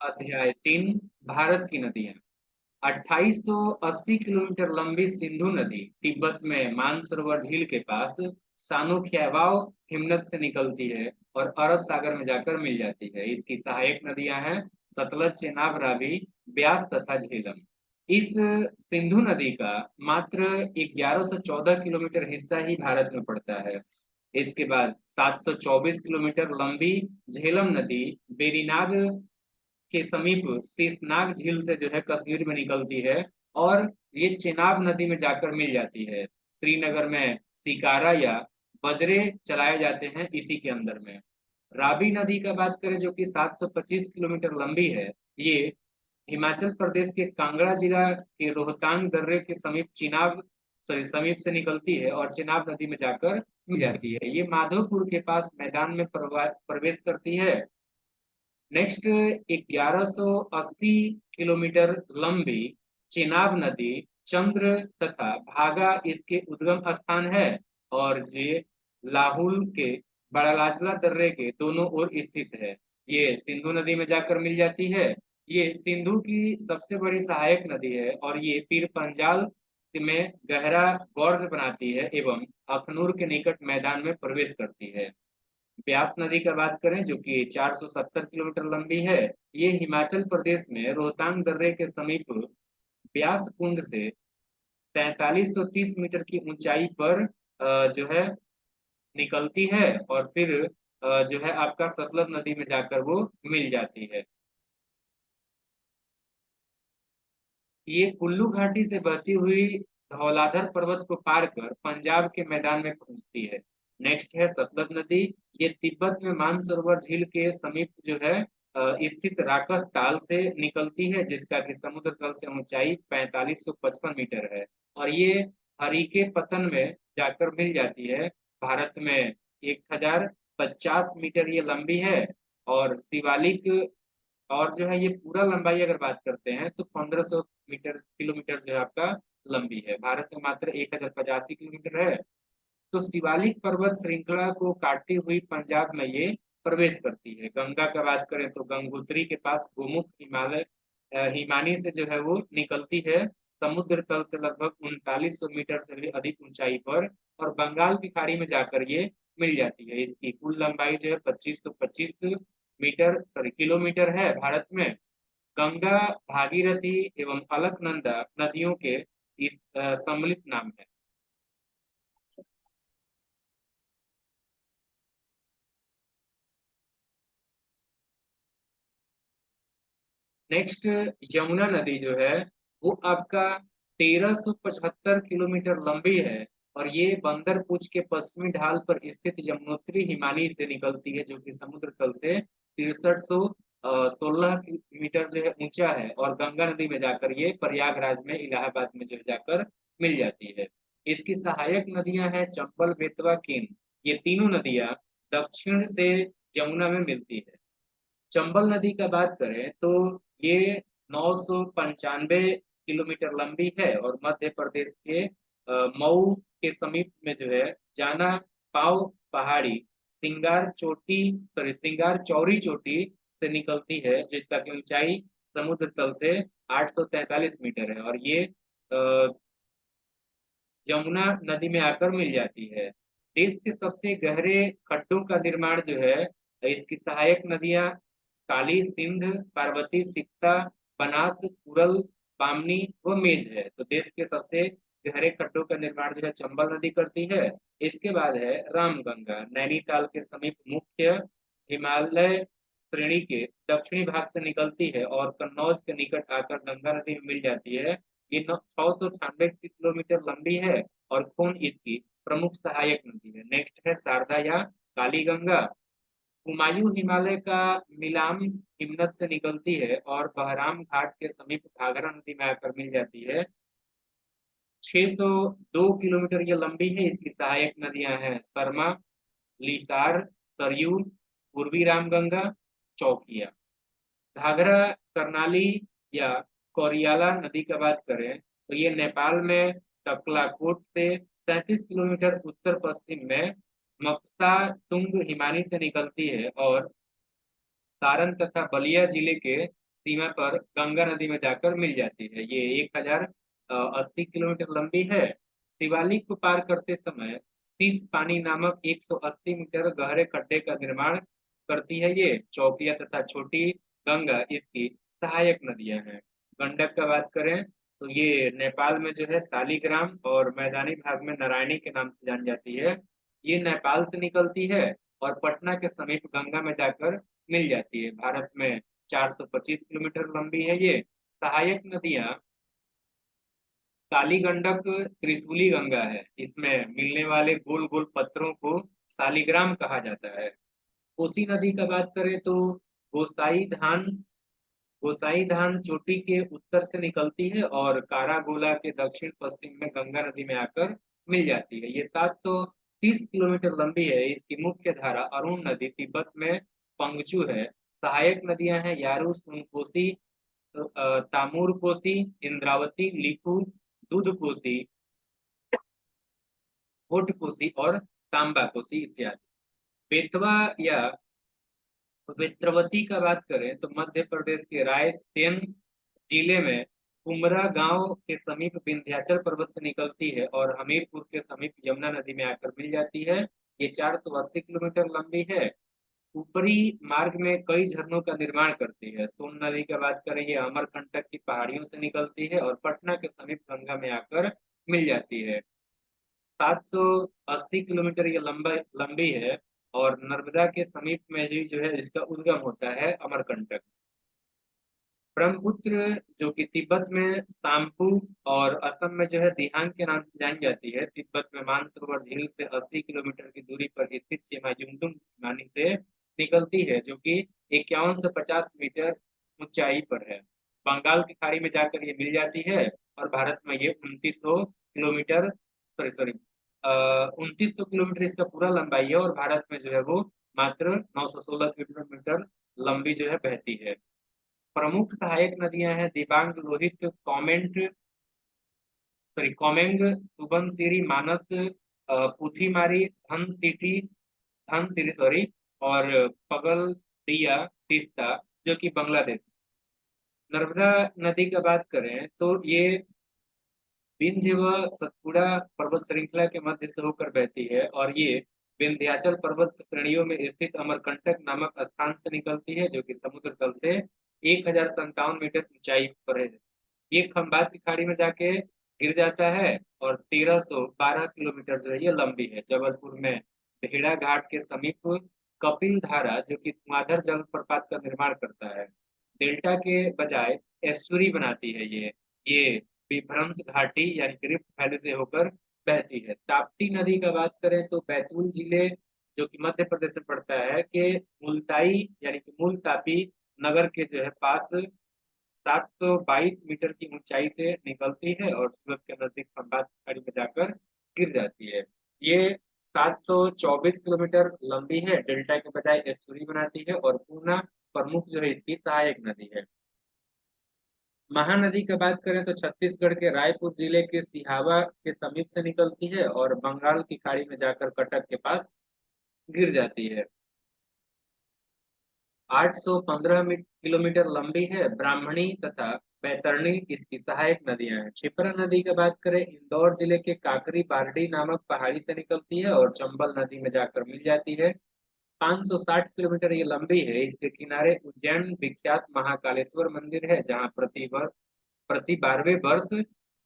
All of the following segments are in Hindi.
अध्याय 3 भारत की नदियां। 2880 किलोमीटर लंबी सिंधु नदी तिब्बत में मानसरोवर झील के पास सानो ख्यावाओ हिमनद से निकलती है और अरब सागर में जाकर मिल जाती है। इसकी सहायक नदियां हैं सतलज, चेनाब, रावी, ब्यास तथा झेलम। इस सिंधु नदी का मात्र 1114 किलोमीटर हिस्सा ही भारत में पड़ता है। इसके बाद 724 किलोमीटर लंबी झेलम नदी बेरीनाग के समीप शेषनाग झील से जो है कश्मीर में निकलती है और ये चेनाब नदी में जाकर मिल जाती है। श्रीनगर में शिकारा या बजरे चलाए जाते हैं इसी के अंदर में। रावी नदी का बात करें जो कि 725 किलोमीटर लंबी है। ये हिमाचल प्रदेश के कांगड़ा जिला के रोहतांग दर्रे के समीप से निकलती है और चिनाब नदी में जाकर मिल जाती है। ये माधोपुर के पास मैदान में प्रवेश करती है। नेक्स्ट 1180 किलोमीटर लंबी चेनाब नदी चंद्र तथा भागा इसके उद्गम स्थान है और ये लाहुल के बड़ालाचला दर्रे के दोनों ओर स्थित है। ये सिंधु नदी में जाकर मिल जाती है। ये सिंधु की सबसे बड़ी सहायक नदी है और ये पीर पंजाल में गहरा गौर्ज बनाती है एवं अखनूर के निकट मैदान में प्रवेश करती है। ब्यास नदी का बात करें जो कि 470 किलोमीटर लंबी है। ये हिमाचल प्रदेश में रोहतांग दर्रे के समीप ब्यास कुंड से 4330 मीटर की ऊंचाई पर जो है निकलती है और फिर जो है आपका सतलज नदी में जाकर वो मिल जाती है। ये कुल्लू घाटी से बहती हुई धौलाधर पर्वत को पार कर पंजाब के मैदान में पहुंचती है। नेक्स्ट है सतलज नदी। ये तिब्बत में मानसरोवर झील के समीप जो है स्थित राकस ताल से निकलती है जिसका कि समुद्र तल से ऊंचाई 4555 मीटर है और ये हरीके पतन में जाकर मिल जाती है। भारत में 1050 मीटर ये लंबी है और शिवालिक और जो है ये पूरा लंबाई अगर बात करते हैं तो 1500 मीटर किलोमीटर जो है आपका लंबी है। भारत में मात्र 1085 किलोमीटर है। तो शिवालिक पर्वत श्रृंखला को काटती हुई पंजाब में ये प्रवेश करती है। गंगा का बात करें तो गंगोत्री के पास गोमुख हिमानी से जो है वो निकलती है समुद्र तल से लगभग 3900 मीटर से भी अधिक ऊंचाई पर और बंगाल की खाड़ी में जाकर ये मिल जाती है। इसकी कुल लंबाई जो है 2525 मीटर सॉरी किलोमीटर है भारत में। गंगा, भागीरथी एवं अलकनंदा नदियों के इस सम्मिलित नाम है। नेक्स्ट यमुना नदी जो है वो आपका 1375 किलोमीटर लंबी है और ये बंदर पूंछ के पश्चिमी ढाल पर स्थित यमुनोत्री हिमानी से निकलती है जो कि समुद्र तल से 6316 मीटर जो है ऊंचा है और गंगा नदी में जाकर ये प्रयागराज में इलाहाबाद में जो है जाकर मिल जाती है। इसकी सहायक नदियां हैं चंबल, बेतवा, केन। ये तीनों नदियां दक्षिण से यमुना में मिलती है। चंबल नदी का बात करें तो ये 995 किलोमीटर लंबी है और मध्य प्रदेश के मऊ के समीप में जो है जाना पाव पहाड़ी सिंगार चौरी चोटी से निकलती है जिसका की ऊंचाई समुद्र तल से 843 मीटर है और ये यमुना नदी में आकर मिल जाती है। देश के सबसे गहरे खड्डों का निर्माण जो है इसकी सहायक नदियां काली, सिंध, पार्वती, सिकता, बनास, उरल, बामनी व मेज है। तो देश के सबसे गहरे खड्डों का निर्माण जो है चंबल नदी करती है। इसके बाद है रामगंगा, नैनीताल के समीप मुख्य हिमालय श्रेणी के दक्षिणी भाग से निकलती है और कन्नौज के निकट आकर गंगा नदी में मिल जाती है। ये 698 किलोमीटर लंबी है और खून इसकी प्रमुख सहायक नदी है। नेक्स्ट है शारदा या काली गंगा। हुमायूं हिमालय का मिलाम हिमनद से निकलती है और बहराम घाट के समीप घाघरा नदी में आकर मिल जाती है। 602 किलोमीटर ये लंबी है। इसकी सहायक नदियां हैं सरमा, लिसार, सरयू, पूर्वी रामगंगा, चौकिया। घाघरा कर्नाली या कोरियाला नदी का बात करें तो ये नेपाल में तकलाकोट से 37 किलोमीटर उत्तर पश्चिम में मपसा तुंग हिमानी से निकलती है और सारण तथा बलिया जिले के सीमा पर गंगा नदी में जाकर मिल जाती है। ये 1080 किलोमीटर लंबी है। शिवालिक को पार करते समय शीश पानी नामक 180 मीटर गहरे खड्डे का निर्माण करती है। ये चौकिया तथा छोटी गंगा इसकी सहायक नदियां हैं। गंडक का बात करें तो ये नेपाल में जो है शालिग्राम और मैदानी भाग में नारायणी के नाम से जानी जाती है। ये नेपाल से निकलती है और पटना के समीप गंगा में जाकर मिल जाती है। भारत में 425 किलोमीटर लंबी है ये। सहायक नदियां काली गंडक, त्रिशूली गंगा है। इसमें मिलने वाले गोल गोल पत्थरों को शालिग्राम कहा जाता है। कोसी नदी का बात करें तो गोसाई धान गोसाई धान चोटी के उत्तर से निकलती है और कारागोला के दक्षिण पश्चिम में गंगा नदी में आकर मिल जाती है। ये 730 किलोमीटर लंबी है। इसकी मुख्य धारा अरुण नदी तिब्बत में पंगचू है। सहायक नदियां हैं यारू, कोसी, तामूर कोसी, इंद्रावती, लिपू, दूध कोसी, होठ कोसी और तांबा कोसी इत्यादि। बेतवा या वेत्रवती का बात करें तो मध्य प्रदेश के रायसेन जिले में कुमरा गांव के समीप विंध्याचल पर्वत से निकलती है और हमीरपुर के समीप यमुना नदी में आकर मिल जाती है। ये 480 किलोमीटर लंबी है। ऊपरी मार्ग में कई झरनों का निर्माण करती है। सोन नदी की बात करें, ये अमरकंटक की पहाड़ियों से निकलती है और पटना के समीप गंगा में आकर मिल जाती है। 780 किलोमीटर ये लंबी है और नर्मदा के समीप में ही जो है इसका उद्गम होता है अमरकंटक। ब्रह्मपुत्र जो कि तिब्बत में साम्पू और असम में जो है दिहांग के नाम से जानी जाती है, तिब्बत में मानसरोवर झील से 80 किलोमीटर की दूरी पर स्थित चेमायुंडुम हिमानी से निकलती है, जो कि 51 से 50 मीटर ऊंचाई पर है। बंगाल की खाड़ी में जाकर ये मिल जाती है और भारत में ये 2900 किलोमीटर, सॉरी सॉरी 2900 किलोमीटर इसका पूरा लंबाई है और भारत में जो है वो मात्र 916 किलोमीटर लंबी जो है बहती है। प्रमुख सहायक नदियां हैं दिबांग, लोहित, कोमेंग, सुबनसिरी, मानस, पुथीमारी, धनसिरी सॉरी, और पगलदिया, तीस्ता, जो कि बांग्लादेश। नर्मदा नदी का बात करें तो ये विंध्य व सतपुड़ा पर्वत श्रृंखला के मध्य से होकर बहती है और ये विंध्याचल पर्वत श्रेणियों में स्थित अमरकंटक नामक स्थान से निकलती है, जो कि समुद्र तल से 1057 मीटर ऊंचाई पर है। ये खंबात की खाड़ी में जाके गिर जाता है और 1312 किलोमीटर जो है ये लंबी है। जबलपुर में भेड़ा घाट के समीप कपिल धारा जो कि धुआंधार जलप्रपात का निर्माण करता है। डेल्टा के बजाय एस्चुरी बनाती है ये विभ्रंश घाटी यानी कि रिफ्ट वैली से होकर बहती है। ताप्ती नदी का बात करें तो बैतूल जिले जो कि मध्य प्रदेश में पड़ता है के मुल्ताई यानी कि मूल तापी नगर के जो है पास 722 मीटर की ऊंचाई से निकलती है और सूरत के नजदीक खंबात खाड़ी में जाकर गिर जाती है। ये 724 किलोमीटर लंबी है। डेल्टा के बजाय एस्चुरी बनाती है और पूर्णा प्रमुख जो है इसकी सहायक नदी है। महानदी की बात करें तो छत्तीसगढ़ के रायपुर जिले के सिहावा के समीप से निकलती है और बंगाल की खाड़ी में जाकर कटक के पास गिर जाती है। 815 किलोमीटर लंबी है। ब्राह्मणी तथा बैतरणी इसकी सहायक नदियां हैं। क्षिप्रा नदी की बात करें इंदौर जिले के काकरी बारडी नामक पहाड़ी से निकलती है और चंबल नदी में जाकर मिल जाती है। 560 किलोमीटर ये लंबी है। इसके किनारे उज्जैन विख्यात महाकालेश्वर मंदिर है, जहाँ प्रति 12वें वर्ष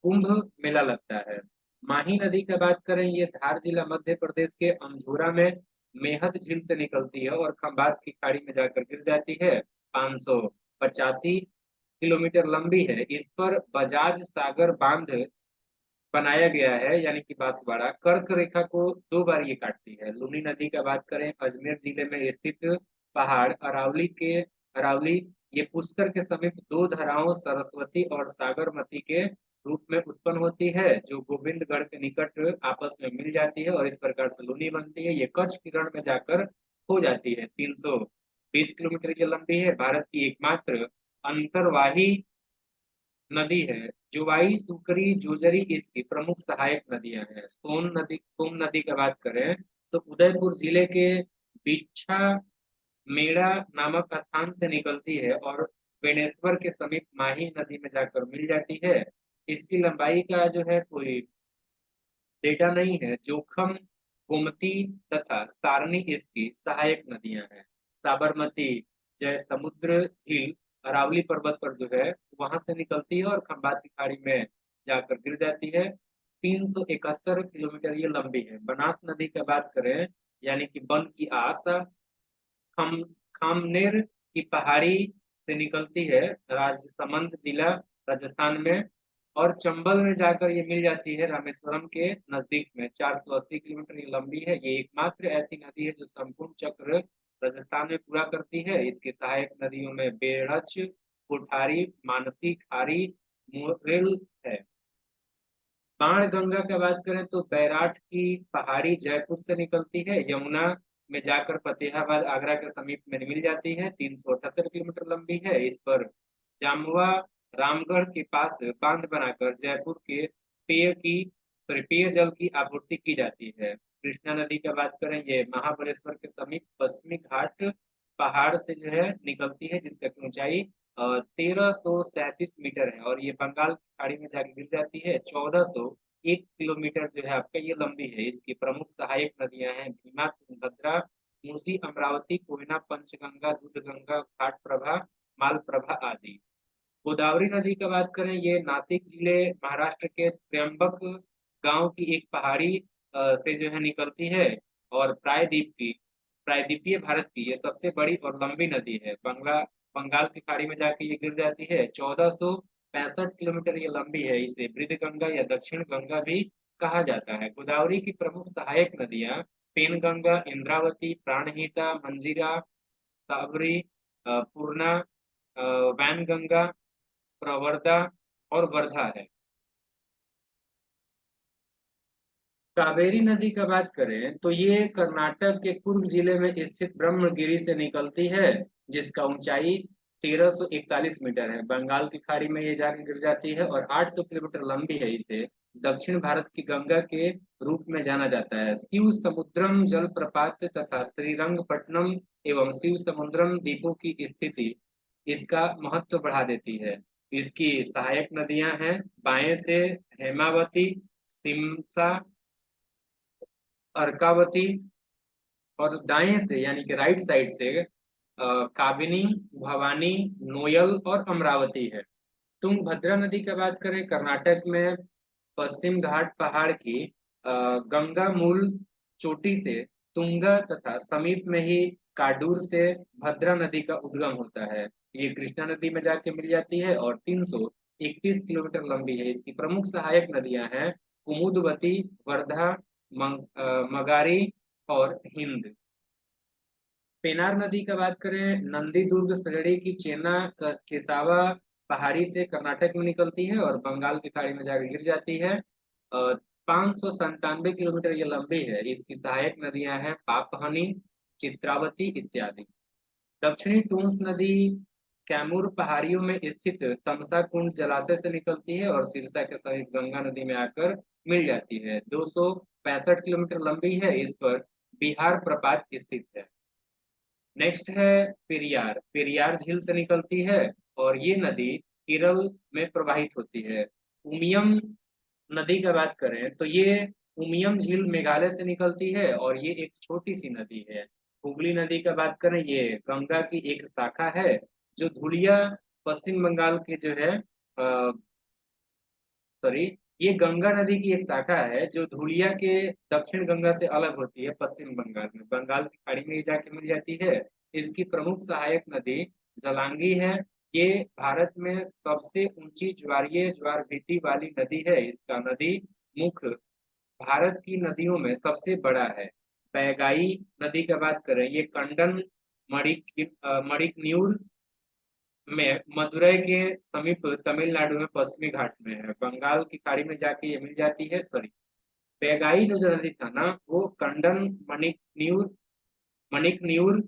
कुंभ मेला लगता है। माही नदी की बात करें, ये धार जिला मध्य प्रदेश के अमझोरा में मेहत झील से निकलती है और खंबात की खाड़ी में जाकर गिर जाती है। 585 किलोमीटर लंबी है। इस पर बजाज सागर बांध बनाया गया है, यानी कि बांसवाड़ा कर्क रेखा को 2 बार ये काटती है। लूनी नदी का बात करें अजमेर जिले में स्थित पहाड़ अरावली ये पुष्कर के समीप दो धाराओं सरस्वती और सागरमती के रूप में उत्पन्न होती है, जो गोविंदगढ़ के निकट आपस में मिल जाती है और इस प्रकार से लूनी बनती है। ये कच्छ की रण में जाकर हो जाती है। 320 किलोमीटर की लंबी है। भारत की एकमात्र अंतरवाही नदी है। जुवाई, सुकरी, जोजरी इसकी प्रमुख सहायक नदियां हैं। सोन नदी की बात करें तो उदयपुर जिले के बिच्छा मेड़ा नामक स्थान से निकलती है और बेनेश्वर के समीप माही नदी में जाकर मिल जाती है। इसकी लंबाई का जो है कोई डेटा नहीं है। जोखम, गोमती तथा सारनी इसकी सहायक नदियां हैं। साबरमती जय समुद्र झील अरावली पर्वत पर जो है वहां से निकलती है और खंबात की खाड़ी में जाकर गिर जाती है। 371 किलोमीटर ये लंबी है। बनास नदी की बात करें, यानी कि बन की आस, खम खामनेर की पहाड़ी से निकलती है, राजसमंद जिला राजस्थान में, और चंबल में जाकर ये मिल जाती है रामेश्वरम के नजदीक में। 480 किलोमीटर ये लंबी है। ये एकमात्र ऐसी नदी है जो संपूर्ण चक्र राजस्थान में पूरा करती है। इसकी सहायक नदियों में बेड़च, कोठारी, मानसी, खारी, मुरेल है। बाण गंगा की बात करें तो बैराठ की पहाड़ी जयपुर से निकलती है, यमुना में जाकर फतेहाबाद आगरा के समीप में मिल जाती है। 378 किलोमीटर लंबी है। इस पर जामुआ रामगढ़ के पास बांध बनाकर जयपुर के पेय जल की आपूर्ति की जाती है। कृष्णा नदी की बात करें, ये महाबलेश्वर के समीप पश्चिमी घाट पहाड़ से जो है निकलती है, जिसका की ऊंचाई 1337 मीटर है, और ये बंगाल की खाड़ी में जाके गिर जाती है। 1401 किलोमीटर जो है आपका ये लंबी है। इसकी प्रमुख सहायक नदियां हैं भीमा, तुंगभद्रा, मूसी, अमरावती, कोयना, पंचगंगा, दूधगंगा, घाटप्रभा, मालप्रभा आदि। गोदावरी नदी की बात करें, ये नासिक जिले महाराष्ट्र के त्र्यंबक गांव की एक पहाड़ी से जो है निकलती है, और प्रायद्वीपीय भारत की ये सबसे बड़ी और लंबी नदी है। बंगाल की खाड़ी में जाके ये गिर जाती है। 1465 किलोमीटर ये लंबी है। इसे वृद्ध गंगा या दक्षिण गंगा भी कहा जाता है। गोदावरी की प्रमुख सहायक नदियां पेनगंगा, इंद्रावती, प्राणहिता, मंजीरा, साबरी, पूर्णा, वैनगंगा, प्रवरदा और वर्धा है। कावेरी नदी का बात करें तो ये कर्नाटक के कुर्ग जिले में स्थित ब्रह्मगिरी से निकलती है, जिसका ऊंचाई 1341 मीटर है। बंगाल की खाड़ी में ये जाकर गिर जाती है और 800 किलोमीटर लंबी है। इसे दक्षिण भारत की गंगा के रूप में जाना जाता है। शिव समुद्रम जलप्रपात तथा श्रीरंगपट्टनम एवं शिव समुद्रम द्वीपों की स्थिति इसका महत्व बढ़ा देती है। इसकी सहायक नदियां हैं बाएं से हेमावती, सिमसा, अर्कावती, और दाएं से यानी कि राइट साइड से काबिनी, भवानी, नोयल और अमरावती है। तुंगभद्रा नदी की बात करें, कर्नाटक में पश्चिम घाट पहाड़ की गंगा मूल चोटी से तुंगा तथा समीप में ही काडूर से भद्रा नदी का उद्गम होता है। ये कृष्णा नदी में जाके मिल जाती है और 331 किलोमीटर लंबी है। इसकी प्रमुख सहायक नदियां हैं कुमुदवती, वर्धा, मगारी और हिंद। पेनार नदी का बात करें, नंदी दुर्ग श्रेणी की चेना केसावा पहाड़ी से कर्नाटक में निकलती है और बंगाल की खाड़ी में जाकर गिर जाती है। 597 किलोमीटर ये लंबी है। इसकी सहायक नदियां हैं पापहनी, चित्रावती इत्यादि। दक्षिणी टूंस नदी कैमूर पहाड़ियों में स्थित तमसा कुंड जलाशय से निकलती है और सिरसा के समीप गंगा नदी में आकर मिल जाती है। 265 किलोमीटर लंबी है। इस पर बिहार प्रपात स्थित है। नेक्स्ट है पेरियार। पेरियार झील से निकलती है और ये नदी केरल में प्रवाहित होती है। उमियम नदी का बात करें तो ये उमियम झील मेघालय से निकलती है और ये एक छोटी सी नदी है। हुगली नदी का बात करें, ये गंगा की एक शाखा है जो धुलिया पश्चिम बंगाल के जो है सॉरी, ये गंगा नदी की एक शाखा है जो धुलिया के दक्षिण गंगा से अलग होती है पश्चिम बंगाल में। बंगाल की खाड़ी में ये जाके मिल जाती है। इसकी प्रमुख सहायक नदी जलांगी है। ये भारत में सबसे ऊंची ज्वारीय ज्वार भीति वाली नदी है। इसका नदी मुख भारत की नदियों में सबसे बड़ा है। बैगाई नदी की बात करें, ये कंडन मणिकन्यूर में मदुरई के समीप तमिलनाडु में पश्चिमी घाट में है। बंगाल की खाड़ी में जाके ये मिल जाती है। सॉरी, बेगाई जो नदी था ना, वो कंडन मणिकन्यूर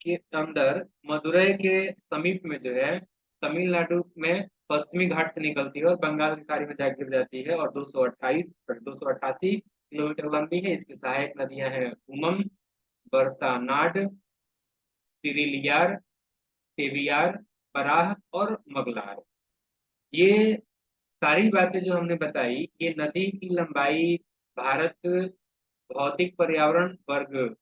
के अंदर मदुरई के समीप में जो है तमिलनाडु में पश्चिमी घाट से निकलती है और बंगाल की खाड़ी में जाकर गिर जाती है, और 288 किलोमीटर लंबी है। इसकी सहायक नदियां हैं उमम, बरसा नाड, सिरिलियार, तेवियार, बराह और मगलार। ये सारी बातें जो हमने बताई, ये नदी की लंबाई भारत भौतिक पर्यावरण वर्ग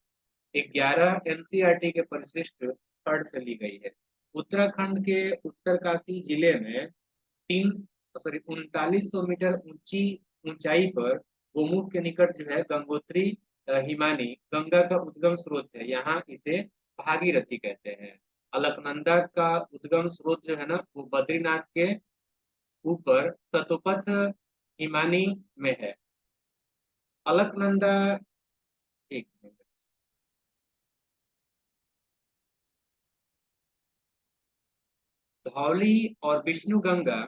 11 एनसीईआरटी के परिशिष्ट खंड से ली गई है। उत्तराखंड के उत्तरकाशी जिले में 3900 मीटर ऊंचाई पर गोमुख के निकट जो है गंगोत्री हिमानी गंगा का उद्गम स्रोत है। यहाँ इसे भागीरथी कहते हैं। अलकनंदा का उद्गम स्रोत जो है ना, वो बद्रीनाथ के ऊपर सतोपथ हिमानी में है। अलकनंदा, एक मिनट। धौली और विष्णु गंगा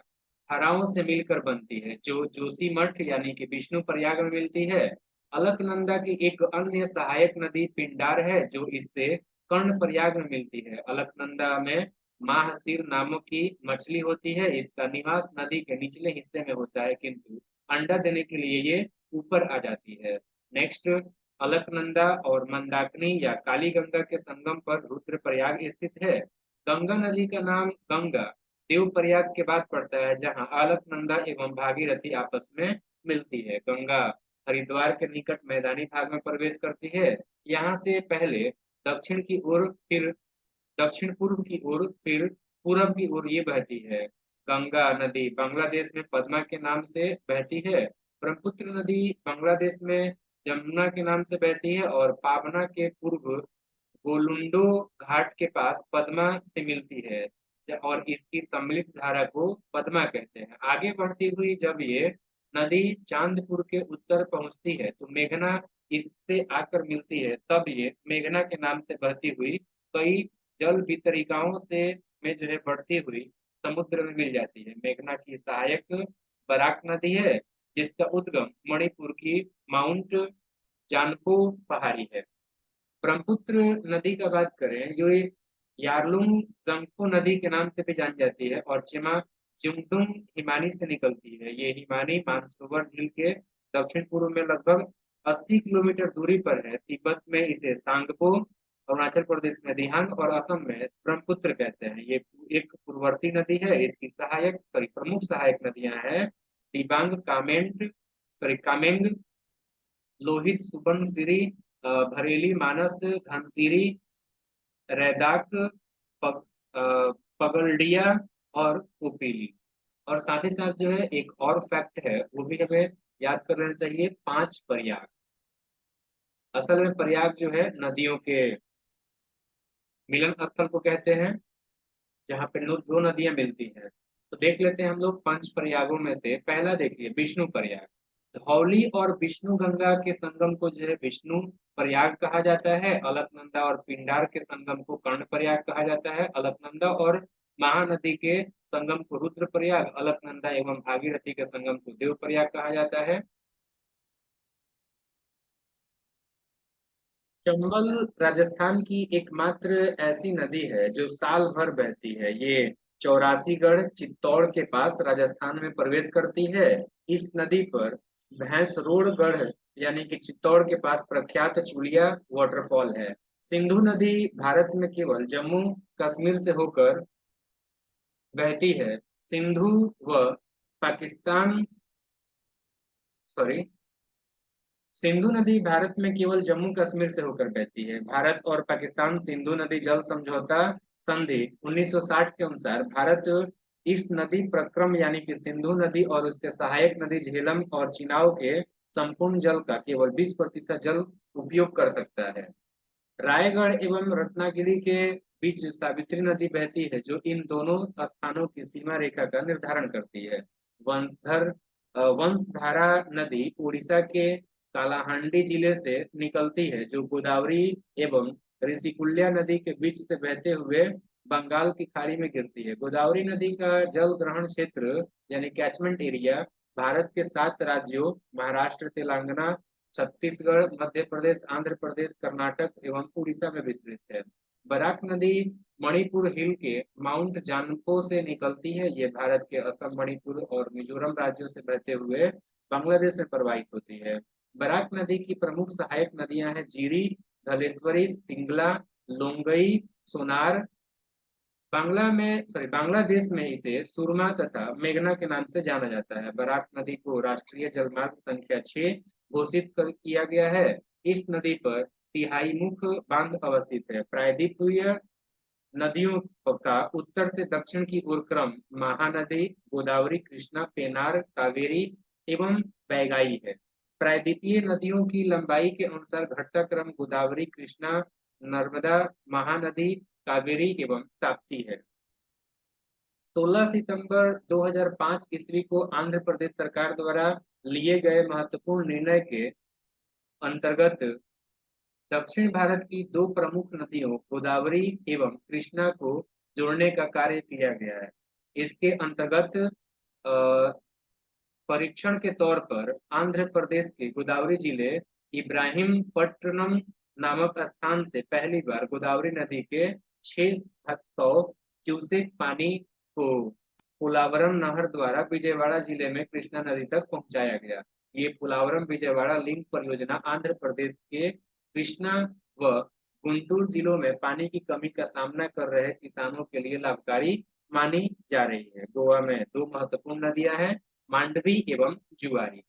धाराओं से मिलकर बनती है, जो जोशीमठ यानी कि विष्णु प्रयाग में मिलती है। अलकनंदा की एक अन्य सहायक नदी पिंडार है, जो इससे कर्ण प्रयाग में मिलती है। अलकनंदा में माहसीर नामक की मछली होती है। इसका निवास नदी के निचले हिस्से में होता है, किंतु अंडा देने के लिए ये ऊपर आ जाती है। नेक्स्ट, अलकनंदा और मंदाकिनी या काली गंगा के संगम पर रुद्रप्रयाग स्थित है। गंगा नदी का नाम गंगा देवप्रयाग के बाद पड़ता है, जहां अलकनंदा एवं भागीरथी आपस में मिलती है। गंगा हरिद्वार के निकट मैदानी भाग में प्रवेश करती है। यहाँ से पहले दक्षिण की ओर, फिर दक्षिण पूर्व की ओर, फिर पूरब की ओर ये बहती है। गंगा नदी बांग्लादेश में पद्मा के नाम से बहती है। ब्रह्मपुत्र नदी बांग्लादेश में जमुना के नाम से बहती है और पाबना के पूर्व गोलुंडो घाट के पास पद्मा से मिलती है, और इसकी सम्मिलित धारा को पद्मा कहते हैं। आगे बढ़ती हुई जब ये नदी चांदपुर के उत्तर पहुंचती है तो मेघना इससे आकर मिलती है। तब ये मेघना के नाम से बहती हुई कई जल वितरिकाओं से में जो है बढ़ती हुई समुद्र में मिल जाती है। मेघना की सहायक बराक नदी है, जिसका उद्गम मणिपुर की माउंट जानपो पहाड़ी है। ब्रह्मपुत्र नदी का बात करें, जो ये यारलुंग जंगपो नदी के नाम से भी जानी जाती है और चिमा जुंगडुंग हिमानी से निकलती है। ये हिमानी मानसरोवर झील के दक्षिण पूर्व में लगभग 80 किलोमीटर दूरी पर है। तिब्बत में इसे सांगपो, अरुणाचल प्रदेश में दिहांग और असम में ब्रह्मपुत्र कहते हैं। ये एक पूर्ववर्ती नदी है। इसकी प्रमुख सहायक नदियां हैं दिबांग, कामेंग, लोहित, सुबनसिरी, भरेली, मानस, धनसिरी, रैदाक, पग, अ, पगलडिया और कोपिली। और साथ ही साथ जो है एक और फैक्ट है, वो भी हमें याद कर लेना चाहिए। 5 प्रयाग, असल में प्रयाग जो है नदियों के मिलन स्थल को कहते हैं, जहाँ पे दो नदियां मिलती हैं। तो देख लेते हैं हम लोग 5 प्रयागों में से। पहला देखिए, विष्णु प्रयाग। धौली और विष्णु गंगा के संगम को जो है विष्णु प्रयाग कहा जाता है। अलकनंदा और पिंडार के संगम को कर्ण प्रयाग कहा जाता है। अलकनंदा और महानदी के संगम को रुद्र प्रयाग, अलकनंदा एवं भागीरथी के संगम को देव प्रयाग कहा जाता है। चंबल राजस्थान की एकमात्र ऐसी नदी है जो साल भर बहती है। ये चौरासीगढ़ चित्तौड़ के पास राजस्थान में प्रवेश करती है। इस नदी पर भैंसरोड़गढ़ यानी कि चित्तौड़ के पास प्रख्यात चुलिया वाटरफॉल है। सिंधु नदी भारत में केवल जम्मू कश्मीर से होकर बहती है। सिंधु व पाकिस्तान, सॉरी, सिंधु नदी भारत में केवल जम्मू कश्मीर से होकर बहती है। भारत और पाकिस्तान सिंधु नदी जल समझौता संधि 1960 के अनुसार भारत इस नदी प्रक्रम यानी कि सिंधु नदी और उसके सहायक नदी झेलम और चिनाव के संपूर्ण जल का केवल 20% जल उपयोग कर सकता है। रायगढ़ एवं रत्नागिरी के बीच सावित्री नदी बहती है, जो इन दोनों स्थानों की सीमा रेखा का निर्धारण करती है। वंशधारा नदी उड़ीसा के कालाहांडी जिले से निकलती है, जो गोदावरी एवं ऋषिकुल्या नदी के बीच से बहते हुए बंगाल की खाड़ी में गिरती है। गोदावरी नदी का जल ग्रहण क्षेत्र यानी कैचमेंट एरिया भारत के 7 राज्यों महाराष्ट्र, तेलंगाना, छत्तीसगढ़, मध्य प्रदेश, आंध्र प्रदेश, कर्नाटक एवं उड़ीसा में विस्तृत है। बराक नदी मणिपुर हिल के माउंट जानपो से निकलती है। ये भारत के असम, मणिपुर और मिजोरम राज्यों से बहते हुए बांग्लादेश में प्रवाहित होती है। बराक नदी की प्रमुख सहायक नदियां हैं जीरी, धलेश्वरी, सिंगला, लोंगई, सोनार, बांग्लादेश में इसे सुरमा तथा मेघना के नाम से जाना जाता है। बराक नदी को राष्ट्रीय जलमार्ग संख्या 6 घोषित किया गया है। इस नदी पर तिहाई मुख्य बांध अवस्थित है। प्रायद्वीपीय नदियों का उत्तर से दक्षिण की ओर क्रम महानदी, गोदावरी, कृष्णा, पेनार, कावेरी एवं बैगाई है। प्रायद्वीपीय नदियों की लंबाई के अनुसार घटता क्रम गोदावरी, कृष्णा, नर्मदा, महानदी, कावेरी एवं ताप्ती है। 16 सितंबर 2005 ईस्वी को आंध्र प्रदेश सरकार द्वारा लिए गए महत्वपूर्ण निर्णय के अंतर्गत दक्षिण भारत की दो प्रमुख नदियों गोदावरी एवं कृष्णा को जोड़ने का कार्य किया गया है। इसके अंतर्गत परीक्षण के तौर पर आंध्र प्रदेश के गोदावरी जिले इब्राहिमपट्टनम नामक स्थान से पहली बार गोदावरी नदी के 600 क्यूसेक पानी को पोलावरम नहर द्वारा विजयवाड़ा जिले में कृष्णा नदी तक पहुंचाया गया। ये पोलावरम विजयवाड़ा लिंक परियोजना आंध्र प्रदेश के कृष्णा व गुंटूर जिलों में पानी की कमी का सामना कर रहे किसानों के लिए लाभकारी मानी जा रही है। गोवा में दो महत्वपूर्ण नदियां हैं, मांडवी एवं जुआरी।